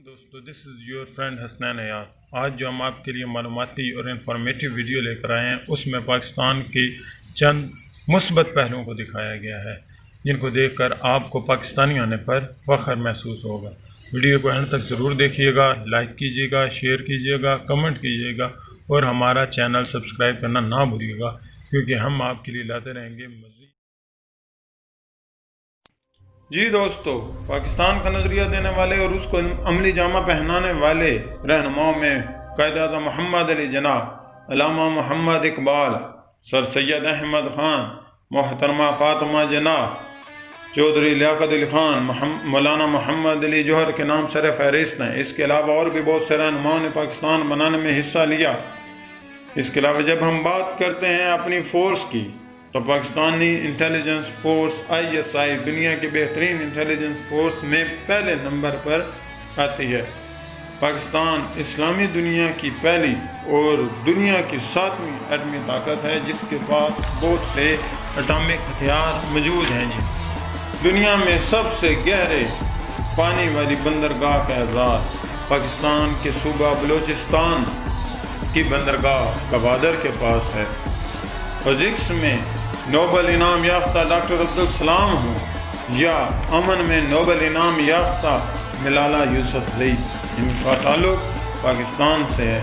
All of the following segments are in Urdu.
دوستو دس is your friend Hasnain Ayaz. آج جو ہم آپ کے لیے معلوماتی اور انفارمیٹیو ویڈیو لے کر آئے ہیں اس میں پاکستان کی چند مثبت پہلوؤں کو دکھایا گیا ہے جن کو دیکھ کر آپ کو پاکستانی ہونے پر فخر محسوس ہوگا۔ ویڈیو کو اینڈ تک ضرور دیکھیے گا، لائک کیجیے گا، شیئر کیجیے گا، کمنٹ کیجیے گا اور ہمارا چینل سبسکرائب کرنا نہ بھولیے گا کیونکہ ہم آپ کے لیے لاتے رہیں گے مزید۔ جی دوستو، پاکستان کا نظریہ دینے والے اور اس کو عملی جامہ پہنانے والے رہنماؤں میں قائد اعظم محمد علی جناح، علامہ محمد اقبال، سر سید احمد خان، محترمہ فاطمہ جناح، چودھری لیاقت علی خان، مولانا محمد علی جوہر کے نام سر فہرست ہیں۔ اس کے علاوہ اور بھی بہت سے رہنماؤں نے پاکستان بنانے میں حصہ لیا۔ اس کے علاوہ جب ہم بات کرتے ہیں اپنی فورس کی تو پاکستانی انٹیلیجنس فورس ISI دنیا کی بہترین انٹیلیجنس فورس میں پہلے نمبر پر آتی ہے۔ پاکستان اسلامی دنیا کی پہلی اور دنیا کی 7ویں ایٹمی طاقت ہے جس کے پاس بہت سے اٹامک ہتھیار موجود ہیں۔ دنیا میں سب سے گہرے پانی والی بندرگاہ کا اعزاز پاکستان کے صوبہ بلوچستان کی بندرگاہ گوادر کے پاس ہے۔ فزکس میں نوبل انعام یافتہ ڈاکٹر عبدالسلام ہوں یا امن میں نوبل انعام یافتہ ملالہ یوسفزئی، ان کا تعلق پاکستان سے ہے۔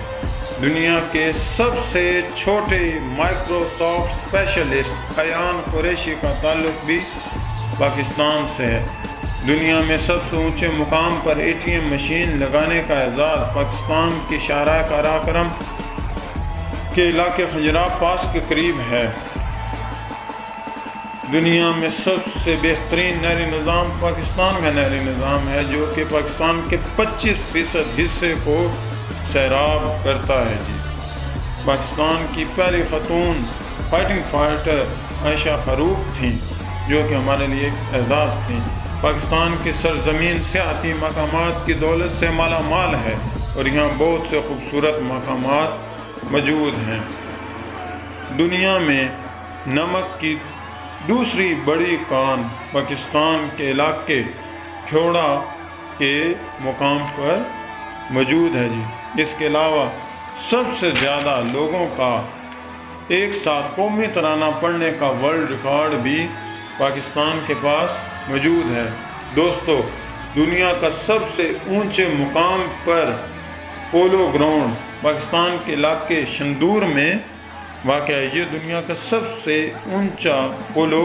دنیا کے سب سے چھوٹے مائکروسافٹ اسپیشلسٹ ایان قریشی کا تعلق بھی پاکستان سے ہے۔ دنیا میں سب سے اونچے مقام پر ATM مشین لگانے کا اعزاز پاکستان کی شاہراہ قراقرم کے علاقے خجرہ پاس کے قریب ہے۔ دنیا میں سب سے بہترین نہری نظام پاکستان کا نہری نظام ہے جو کہ پاکستان کے 25% حصے کو سیراب کرتا ہے۔ پاکستان کی پہلی خاتون فائٹنگ فائٹر عائشہ فاروق تھیں جو کہ ہمارے لیے ایک اعزاز تھیں۔ پاکستان کی سرزمین سیاحتی مقامات کی دولت سے مالا مال ہے اور یہاں بہت سے خوبصورت مقامات موجود ہیں۔ دنیا میں نمک کی دوسری بڑی کان پاکستان کے علاقے کھوڑا کے مقام پر موجود ہے۔ اس کے علاوہ سب سے زیادہ لوگوں کا ایک ساتھ قومی ترانہ پڑھنے کا ورلڈ ریکارڈ بھی پاکستان کے پاس موجود ہے۔ دوستو، دنیا کا سب سے اونچے مقام پر پولو گراؤنڈ پاکستان کے علاقے شندور میں واقع ہے۔ یہ دنیا کا سب سے اونچا پولو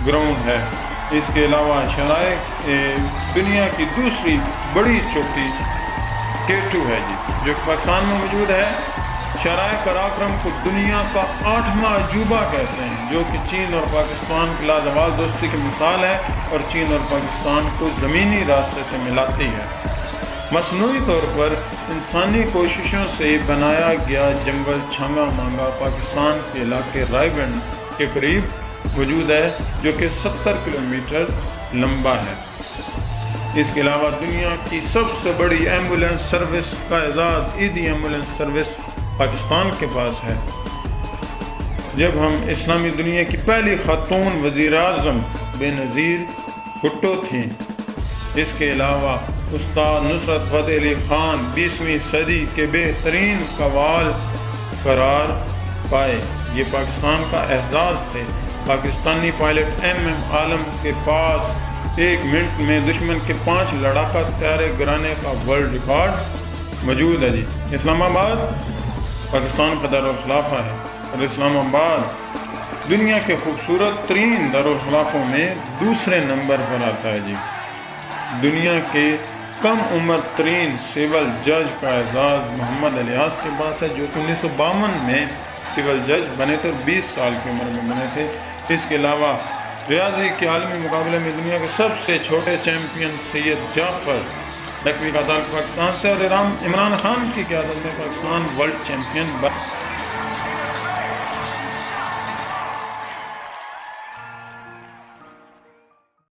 گراؤنڈ ہے۔ اس کے علاوہ دنیا کی دوسری بڑی چوٹی K2 ہے جو پاکستان میں موجود ہے۔ شاہراہ قراقرم کو دنیا کا 8واں عجوبہ کہتے ہیں جو کہ چین اور پاکستان کی لازوال دوستی کی مثال ہے اور چین اور پاکستان کو زمینی راستے سے ملاتی ہے۔ مصنوعی طور پر انسانی کوششوں سے بنایا گیا جنگل چھانگا مانگا پاکستان کے علاقے رائے گنج کے قریب موجود ہے جو کہ 70 کلومیٹر لمبا ہے۔ اس کے علاوہ دنیا کی سب سے بڑی ایمبولینس سروس کا اعزاز ایدی ایمبولینس سروس پاکستان کے پاس ہے۔ جب ہم اسلامی دنیا کی پہلی خاتون وزیر اعظم بے نظیر بھٹو تھیں۔ اس کے علاوہ استاد نصرت فتح علی خان 20ویں صدی کے بہترین قوال قرار پائے۔ یہ پاکستان کا اعزاز تھے۔ پاکستانی پائلٹ MM عالم کے پاس 1 منٹ میں دشمن کے 5 لڑاکا طیارے گرانے کا ورلڈ ریکارڈ موجود ہے۔ اسلام آباد پاکستان کا دارالخلافہ ہے اور اسلام آباد دنیا کے خوبصورت ترین دارالخلافوں میں دوسرے نمبر پر آتا ہے۔ دنیا کے کم عمر ترین سول جج کا اعزاز محمد الیاس کے پاس ہے جو کہ 1952 میں سول جج بنے تھے، 20 سال کی عمر میں بنے تھے۔ اس کے علاوہ ریاضی کے عالمی مقابلے میں دنیا کے سب سے چھوٹے چیمپئن سید جعفر لکھوی کا تعلق پاکستان سے اور عمران خان کی قیادت میں پاکستان ورلڈ چیمپئن